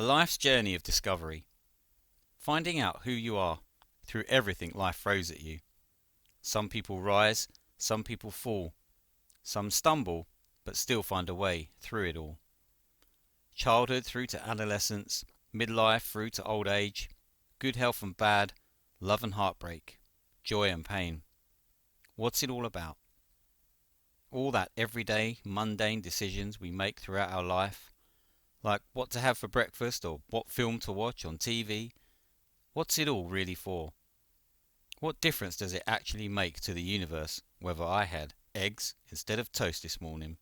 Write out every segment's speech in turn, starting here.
life's journey of discovery, finding out who you are through everything life throws at you. Some people rise, some people fall, some stumble, but still find a way through it all. Childhood through to adolescence, midlife through to old age, good health and bad, love and heartbreak, joy and pain. What's it all about? All that everyday, mundane decisions we make throughout our life, like what to have for breakfast or what film to watch on TV. What's it all really for? What difference does it actually make to the universe whether I had eggs instead of toast this morning?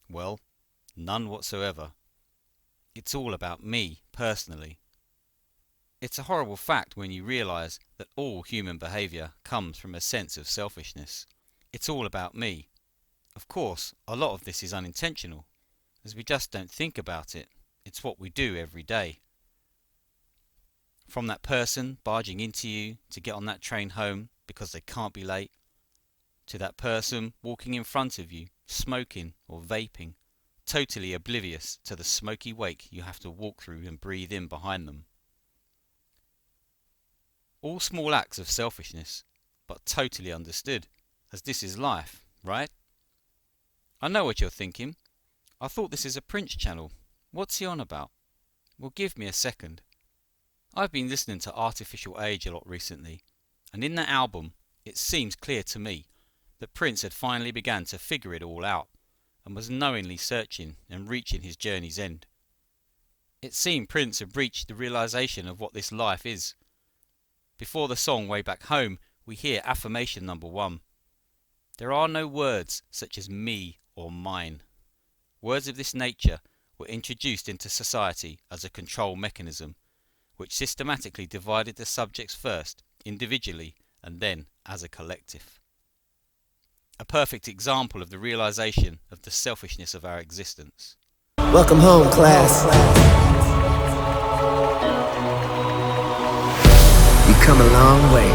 Well, none whatsoever. It's all about me, personally. It's a horrible fact when you realise that all human behaviour comes from a sense of selfishness. It's all about me. Of course, a lot of this is unintentional, as we just don't think about it. It's what we do every day. From that person barging into you to get on that train home because they can't be late, to that person walking in front of you, smoking or vaping, totally oblivious to the smoky wake you have to walk through and breathe in behind them. All small acts of selfishness, but totally understood, as this is life, right? I know what you're thinking. I thought this is a Prince channel. What's he on about? Well, give me a second. I've been listening to Artificial Age a lot recently, and in that album, it seems clear to me that Prince had finally begun to figure it all out, and was knowingly searching and reaching his journey's end. It seemed Prince had reached the realization of what this life is. Before the song Way Back Home, we hear affirmation number 1. There are no words such as me or mine. Words of this nature were introduced into society as a control mechanism, which systematically divided the subjects first, individually, and then as a collective. A perfect example of the realization of the selfishness of our existence. Welcome home, class. You come a long way.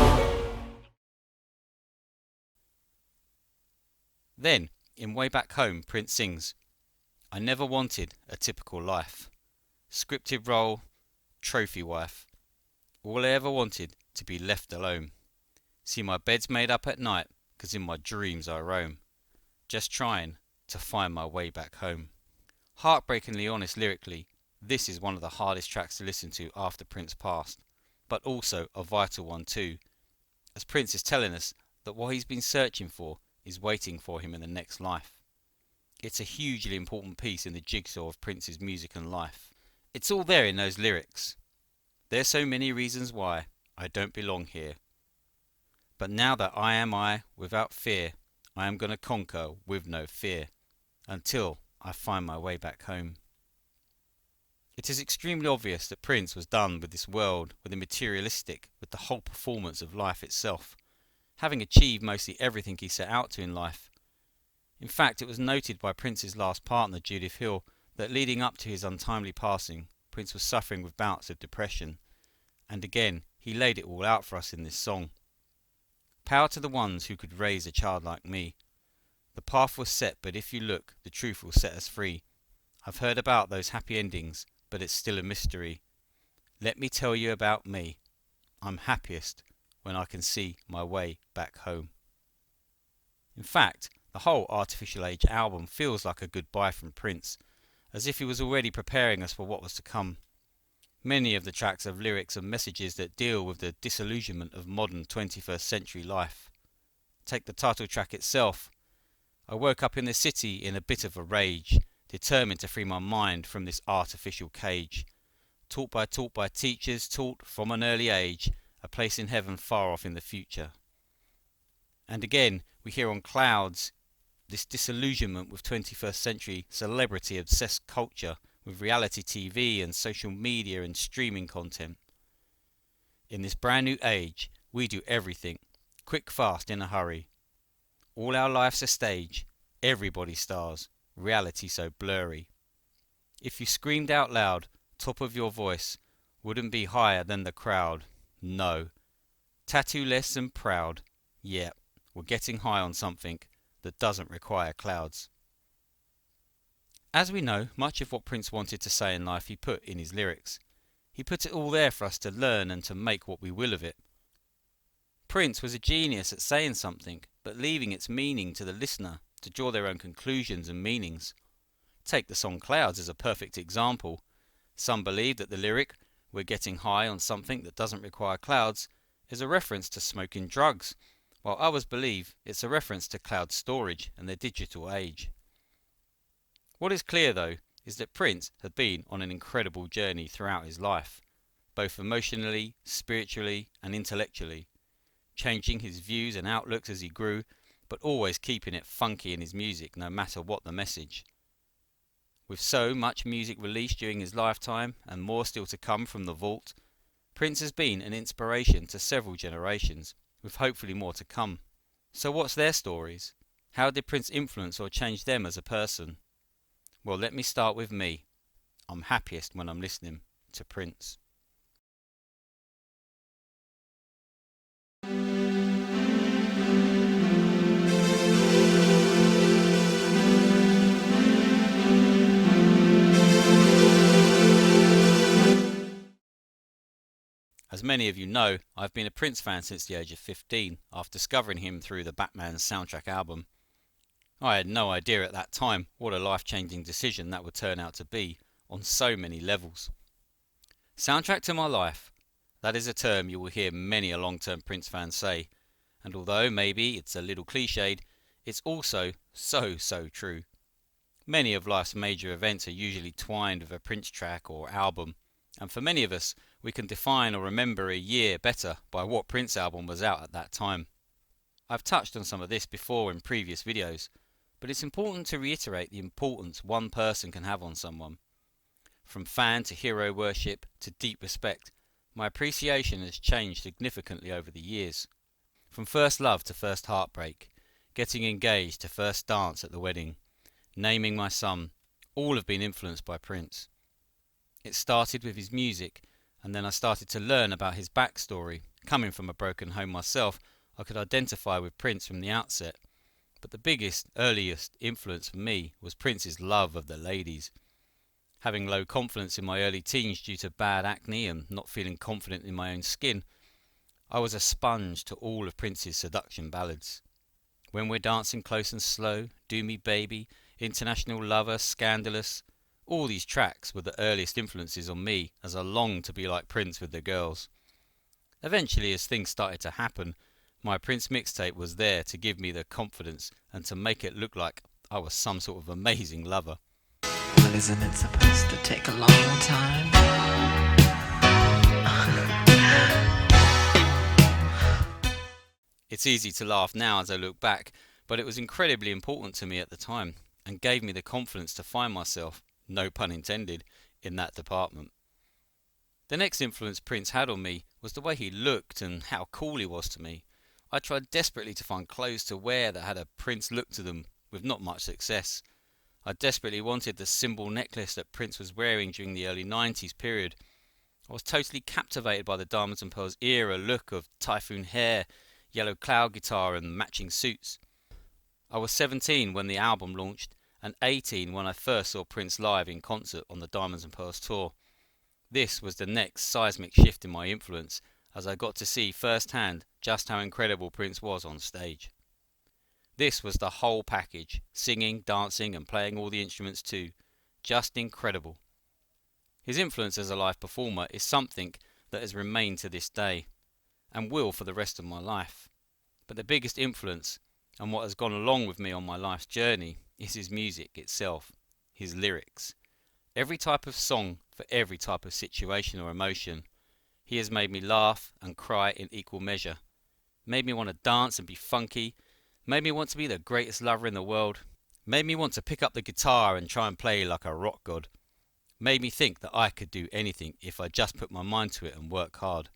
Then, in Way Back Home, Prince sings, I never wanted a typical life. Scripted role, trophy wife. All I ever wanted to be left alone. See my bed's made up at night, 'cause in my dreams I roam. Just trying to find my way back home. Heartbreakingly honest lyrically, this is one of the hardest tracks to listen to after Prince passed, but also a vital one too, as Prince is telling us that what he's been searching for is waiting for him in the next life. It's a hugely important piece in the jigsaw of Prince's music and life. It's all there in those lyrics. There's so many reasons why I don't belong here. But now that I am I, without fear, I am going to conquer with no fear, until I find my way back home. It is extremely obvious that Prince was done with this world, with the materialistic, with the whole performance of life itself, having achieved mostly everything he set out to in life. In fact, it was noted by Prince's last partner, Judith Hill, that leading up to his untimely passing, Prince was suffering with bouts of depression, and again, he laid it all out for us in this song. Power to the ones who could raise a child like me. The path was set, but if you look, the truth will set us free. I've heard about those happy endings, but it's still a mystery. Let me tell you about me. I'm happiest when I can see my way back home. In fact, the whole Artificial Age album feels like a goodbye from Prince, as if he was already preparing us for what was to come. Many of the tracks have lyrics and messages that deal with the disillusionment of modern 21st century life. Take the title track itself. I woke up in the city in a bit of a rage, determined to free my mind from this artificial cage. Taught by teachers, taught from an early age, a place in heaven far off in the future. And again, we hear on Clouds this disillusionment with 21st century celebrity-obsessed culture, with reality TV and social media and streaming content. In this brand new age, we do everything, quick, fast, in a hurry. All our life's a stage, everybody stars, reality so blurry. If you screamed out loud, top of your voice, wouldn't be higher than the crowd. No. Tattoo-less and proud. Yeah, we're getting high on something that doesn't require clouds. As we know, much of what Prince wanted to say in life he put in his lyrics. He put it all there for us to learn and to make what we will of it. Prince was a genius at saying something, but leaving its meaning to the listener to draw their own conclusions and meanings. Take the song Clouds as a perfect example. Some believe that the lyric, "We're getting high on something that doesn't require clouds," is a reference to smoking drugs, while others believe it's a reference to cloud storage and the digital age. What is clear, though, is that Prince had been on an incredible journey throughout his life, both emotionally, spiritually, and intellectually, changing his views and outlooks as he grew, but always keeping it funky in his music no matter what the message. With so much music released during his lifetime, and more still to come from the vault, Prince has been an inspiration to several generations, with hopefully more to come. So what's their stories? How did Prince influence or change them as a person? Well, let me start with me. I'm happiest when I'm listening to Prince. As many of you know, I've been a Prince fan since the age of 15, after discovering him through the Batman soundtrack album. I had no idea at that time what a life-changing decision that would turn out to be, on so many levels. Soundtrack to my life, that is a term you will hear many a long-term Prince fan say, and although maybe it's a little cliched, it's also so true. Many of life's major events are usually twined with a Prince track or album, and for many of us, we can define or remember a year better by what Prince album was out at that time. I've touched on some of this before in previous videos, but it's important to reiterate the importance one person can have on someone. From fan to hero worship to deep respect, my appreciation has changed significantly over the years. From first love to first heartbreak, getting engaged to first dance at the wedding, naming my son, all have been influenced by Prince. It started with his music, and then I started to learn about his backstory. Coming from a broken home myself, I could identify with Prince from the outset. But the biggest, earliest influence for me was Prince's love of the ladies. Having low confidence in my early teens due to bad acne and not feeling confident in my own skin, I was a sponge to all of Prince's seduction ballads. When We're Dancing Close and Slow, Do Me Baby, International Lover, Scandalous, all these tracks were the earliest influences on me as I longed to be like Prince with the girls. Eventually, as things started to happen, my Prince mixtape was there to give me the confidence and to make it look like I was some sort of amazing lover. Well, isn't it supposed to take a long time? It's easy to laugh now as I look back, but it was incredibly important to me at the time and gave me the confidence to find myself, no pun intended, in that department. The next influence Prince had on me was the way he looked and how cool he was to me. I tried desperately to find clothes to wear that had a Prince look to them, with not much success. I desperately wanted the symbol necklace that Prince was wearing during the early 90s period. I was totally captivated by the Diamonds and Pearls era look of typhoon hair, yellow cloud guitar and matching suits. I was 17 when the album launched, and 18 when I first saw Prince live in concert on the Diamonds and Pearls tour. This was the next seismic shift in my influence, as I got to see firsthand just how incredible Prince was on stage. This was the whole package, singing, dancing and playing all the instruments too. Just incredible. His influence as a live performer is something that has remained to this day, and will for the rest of my life. But the biggest influence, and what has gone along with me on my life's journey, is his music itself, his lyrics. Every type of song for every type of situation or emotion. He has made me laugh and cry in equal measure, made me want to dance and be funky, made me want to be the greatest lover in the world, made me want to pick up the guitar and try and play like a rock god, made me think that I could do anything if I just put my mind to it and work hard.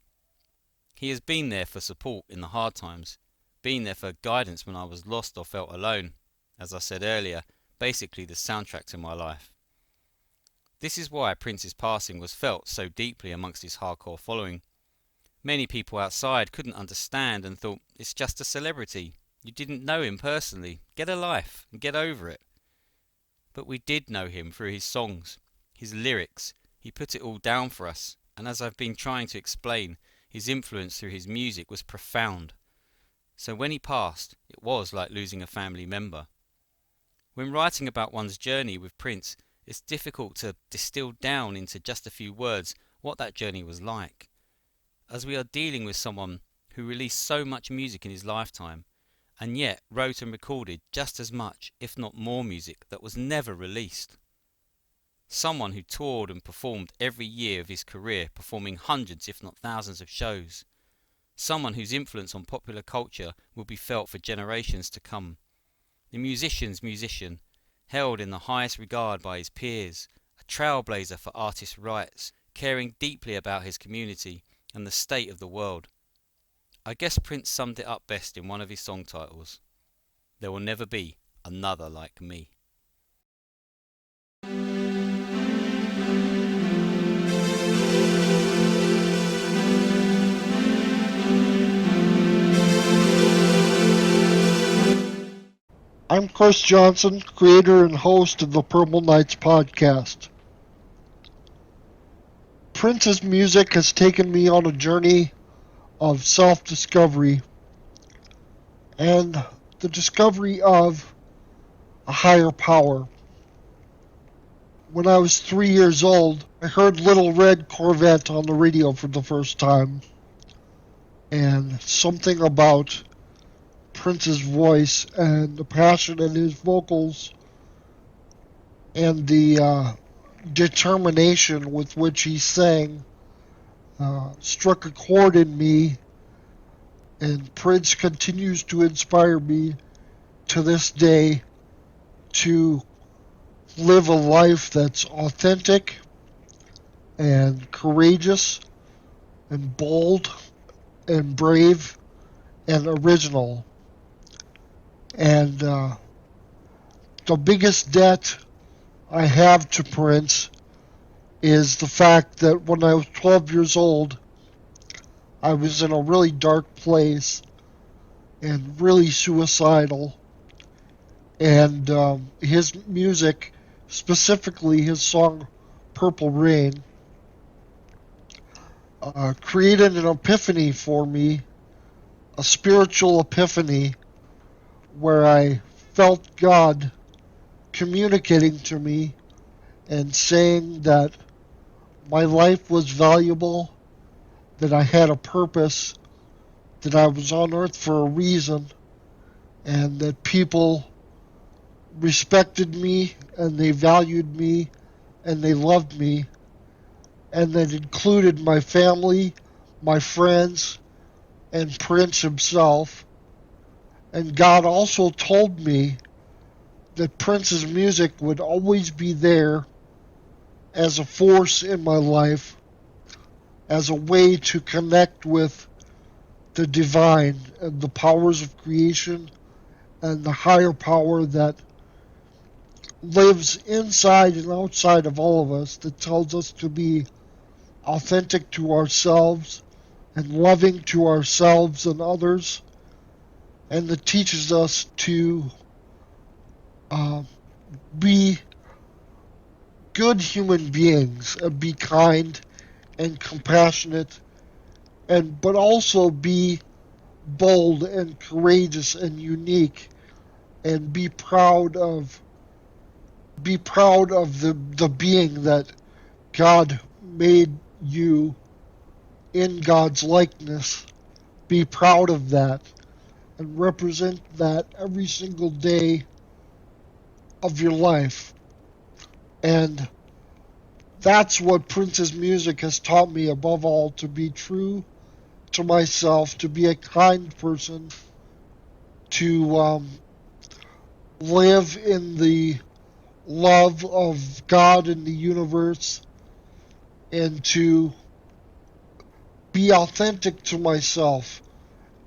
He has been there for support in the hard times, been there for guidance when I was lost or felt alone. As I said earlier, basically the soundtrack to my life. This is why Prince's passing was felt so deeply amongst his hardcore following. Many people outside couldn't understand and thought, it's just a celebrity. You didn't know him personally. Get a life and get over it. But we did know him through his songs, his lyrics. He put it all down for us, and as I've been trying to explain, his influence through his music was profound. So when he passed, it was like losing a family member. When writing about one's journey with Prince, it's difficult to distill down into just a few words what that journey was like, as we are dealing with someone who released so much music in his lifetime, and yet wrote and recorded just as much, if not more music that was never released. Someone who toured and performed every year of his career, performing hundreds if not thousands of shows. Someone whose influence on popular culture will be felt for generations to come. The musician's musician, held in the highest regard by his peers, a trailblazer for artists' rights, caring deeply about his community and the state of the world. I guess Prince summed it up best in one of his song titles. There will never be another like me. I'm Chris Johnson, creator and host of the Purple Nights podcast. Prince's music has taken me on a journey of self-discovery and the discovery of a higher power. When I was 3 years old, I heard Little Red Corvette on the radio for the first time, and something about Prince's voice and the passion in his vocals and the determination with which he sang struck a chord in me, and Prince continues to inspire me to this day to live a life that's authentic and courageous and bold and brave and original. And the biggest debt I have to Prince is the fact that when I was 12 years old, I was in a really dark place and really suicidal. And his music, specifically his song Purple Rain, created an epiphany for me, a spiritual epiphany, where I felt God communicating to me and saying that my life was valuable, that I had a purpose, that I was on earth for a reason, and that people respected me and they valued me and they loved me, and that included my family, my friends, and Prince himself. And God also told me that Prince's music would always be there as a force in my life, as a way to connect with the divine and the powers of creation and the higher power that lives inside and outside of all of us, that tells us to be authentic to ourselves and loving to ourselves and others, and that teaches us to be good human beings and be kind and compassionate, but also be bold and courageous and unique, and be proud of the being that God made you in God's likeness. Be proud of that and represent that every single day of your life. And that's what Prince's music has taught me above all, to be true to myself, to be a kind person, to live in the love of God and the universe, and to be authentic to myself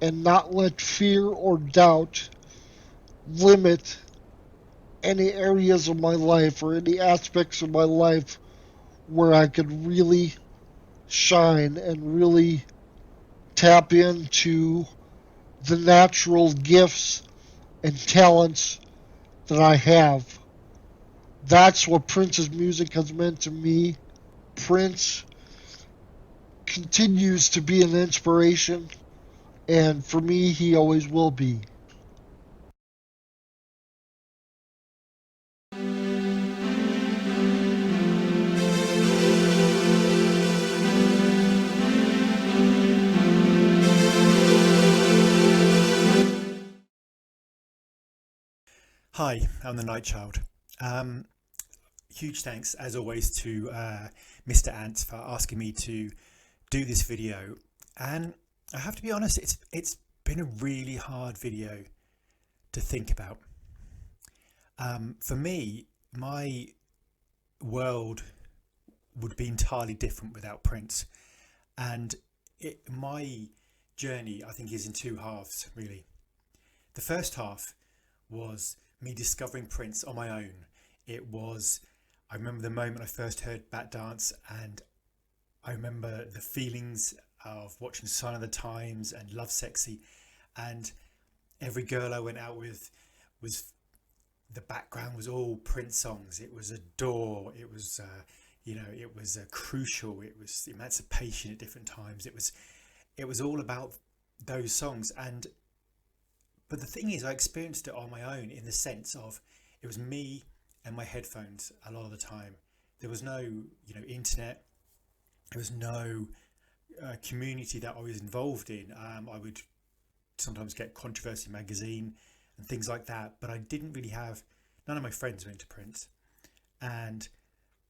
and not let fear or doubt limit any areas of my life or any aspects of my life where I could really shine and really tap into the natural gifts and talents that I have, That's what Prince's music has meant to me. Prince continues to be an inspiration, and for me, he always will be. Hi, I'm the Night Child. Huge thanks, as always, to Mr. Ant for asking me to do this video. And I have to be honest, it's been a really hard video to think about. For me, my world would be entirely different without Prince. And my journey, I think, is in two halves, really. The first half was me discovering Prince on my own. I remember the moment I first heard Bat Dance, and I remember the feelings of watching Sign of the Times and Love Sexy, and every girl I went out with was, the background was all Prince songs. It was Adore, it was it was Crucial, it was Emancipation at different times. It was all about those songs. But the thing is, I experienced it on my own, in the sense of it was me and my headphones a lot of the time. There was no, internet. There was no community that I was involved in. I would sometimes get Controversy magazine and things like that, but I didn't really have. None of my friends were into Prince, and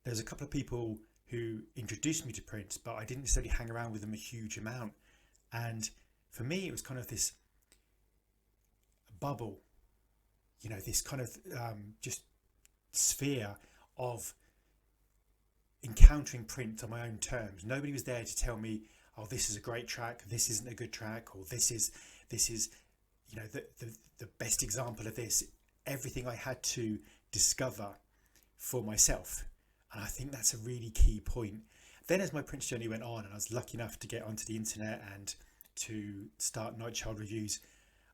there's a couple of people who introduced me to Prince, but I didn't necessarily hang around with them a huge amount. And for me, it was kind of this bubble, this kind of just sphere of encountering Prince on my own terms. Nobody was there to tell me, oh, this is a great track, this isn't a good track, or this is the best example of this. Everything I had to discover for myself, and I think that's a really key point. Then as my Prince journey went on, and I was lucky enough to get onto the internet and to start Night Child Reviews,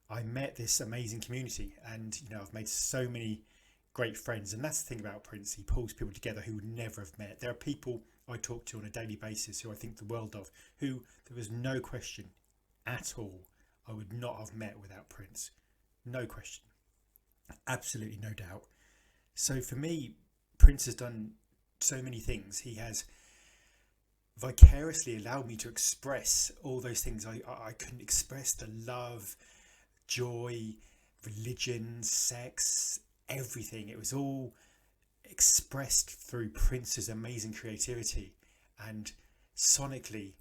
I met this amazing community, and I've made so many great friends. And that's the thing about Prince, he pulls people together who would never have met. There are people I talk to on a daily basis who I think the world of, who there was no question at all I would not have met without Prince. No question, absolutely no doubt. So for me, Prince has done so many things. He has vicariously allowed me to express all those things I couldn't express: the love, joy, religion, sex, everything. It was all expressed through Prince's amazing creativity. And sonically,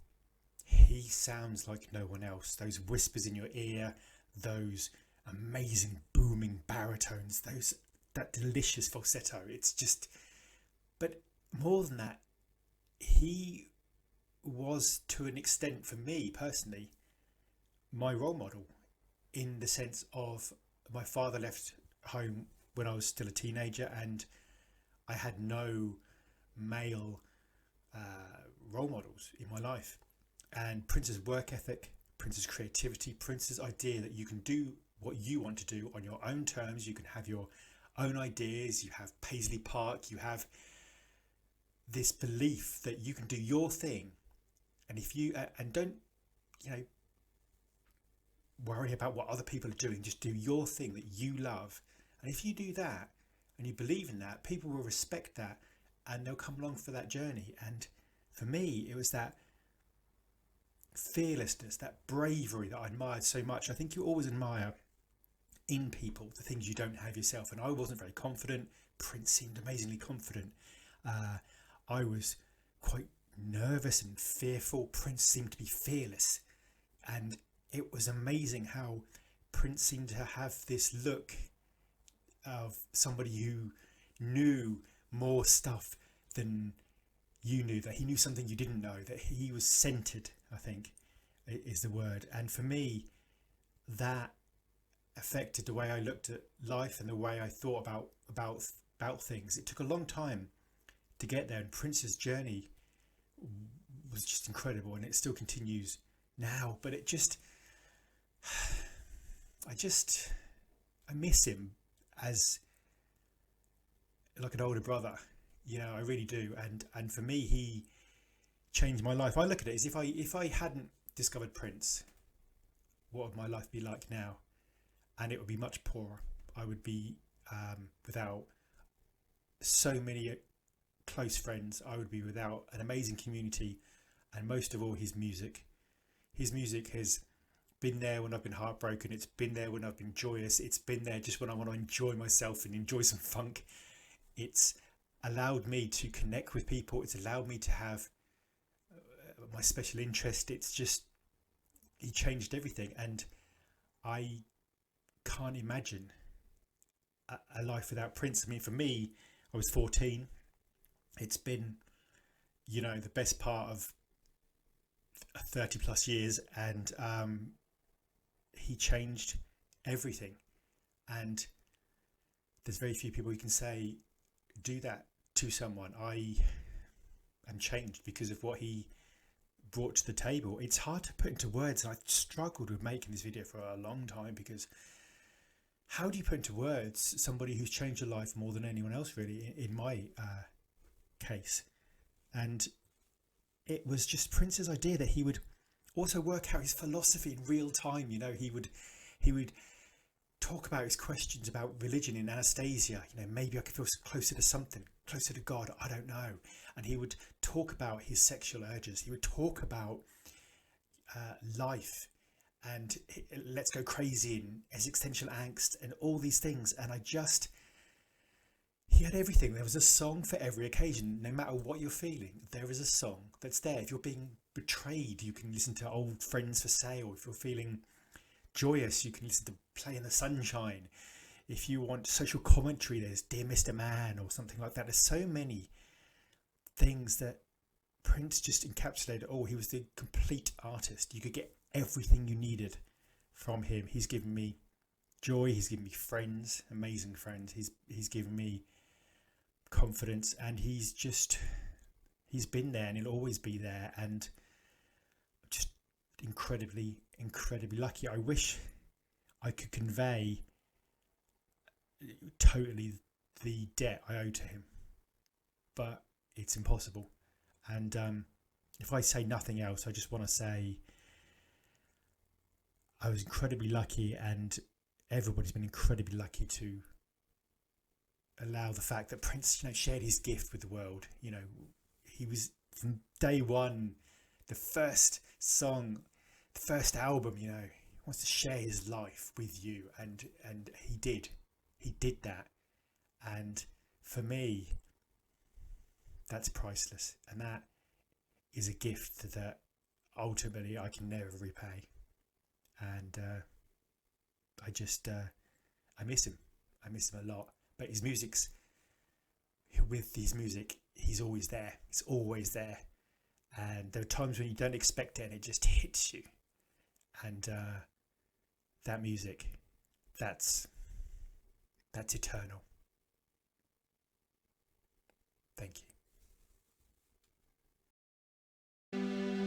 he sounds like no one else. Those whispers in your ear, those amazing booming baritones, that delicious falsetto. It's just, but more than that, he was, to an extent, for me personally, my role model, in the sense of my father left home when I was still a teenager, and I had no male role models in my life. And Prince's work ethic, Prince's creativity, Prince's idea that you can do what you want to do on your own terms. You can have your own ideas. You have Paisley Park. You have this belief that you can do your thing, and if you and don't worry about what other people are doing. Just do your thing that you love, and if you do that and you believe in that, people will respect that, and they'll come along for that journey. And for me, it was that fearlessness, that bravery that I admired so much. I think you always admire in people the things you don't have yourself, and I wasn't very confident. Prince seemed amazingly confident. I was quite nervous and fearful. Prince seemed to be fearless, and it was amazing how Prince seemed to have this look of somebody who knew more stuff than you knew, that he knew something you didn't know, that he was centered, I think is the word. And for me, that affected the way I looked at life and the way I thought about things. It took a long time to get there, and Prince's journey was just incredible, and it still continues now. But it just, I miss him as like an older brother. You know, I really do. And for me, he changed my life. I look at it as if I hadn't discovered Prince, what would my life be like now? And it would be much poorer. I would be without so many close friends. I would be without an amazing community, and most of all, his music. His music has been there when I've been heartbroken. It's been there when I've been joyous. It's been there just when I want to enjoy myself and enjoy some funk. It's allowed me to connect with people. It's allowed me to have my special interest. It's just, he changed everything, and I can't imagine a life without Prince. I mean, for me, I was 14. It's been, you know, the best part of 30 plus years, and he changed everything. And there's very few people who can say, do that to someone. I am changed because of what he brought to the table. It's hard to put into words, and I've struggled with making this video for a long time, because how do you put into words somebody who's changed your life more than anyone else, really, in my case? And it was just Prince's idea that he would also work out his philosophy in real time. You know, he would talk about his questions about religion in Anastasia. You know, maybe I could feel closer to something, closer to God, I don't know. And he would talk about his sexual urges. He would talk about life and let's go crazy and existential angst and all these things. And he had everything. There was a song for every occasion. No matter what you're feeling, there is a song that's there. If you're being betrayed, you can listen to Old Friends for Sale. If you're feeling joyous, you can listen to Play in the Sunshine. If you want social commentary, there's Dear Mr. Man or something like that. There's so many things that Prince just encapsulated. Oh, he was the complete artist. You could get everything you needed from him. He's given me joy. He's given me friends, amazing friends. He's given me confidence, and he's been there, and he'll always be there. And just incredibly lucky. I wish I could convey totally the debt I owe to him, but it's impossible. And if I say nothing else, I just want to say I was incredibly lucky, and everybody's been incredibly lucky to allow the fact that Prince, you know, shared his gift with the world. You know, he was from day one, the first song, the first album, you know, he wants to share his life with you, and he did that. And for me, that's priceless, and that is a gift that ultimately I can never repay. And I miss him a lot. But his music's, with his music, he's always there. It's always there. And there are times when you don't expect it and it just hits you. And that music, that's eternal. Thank you.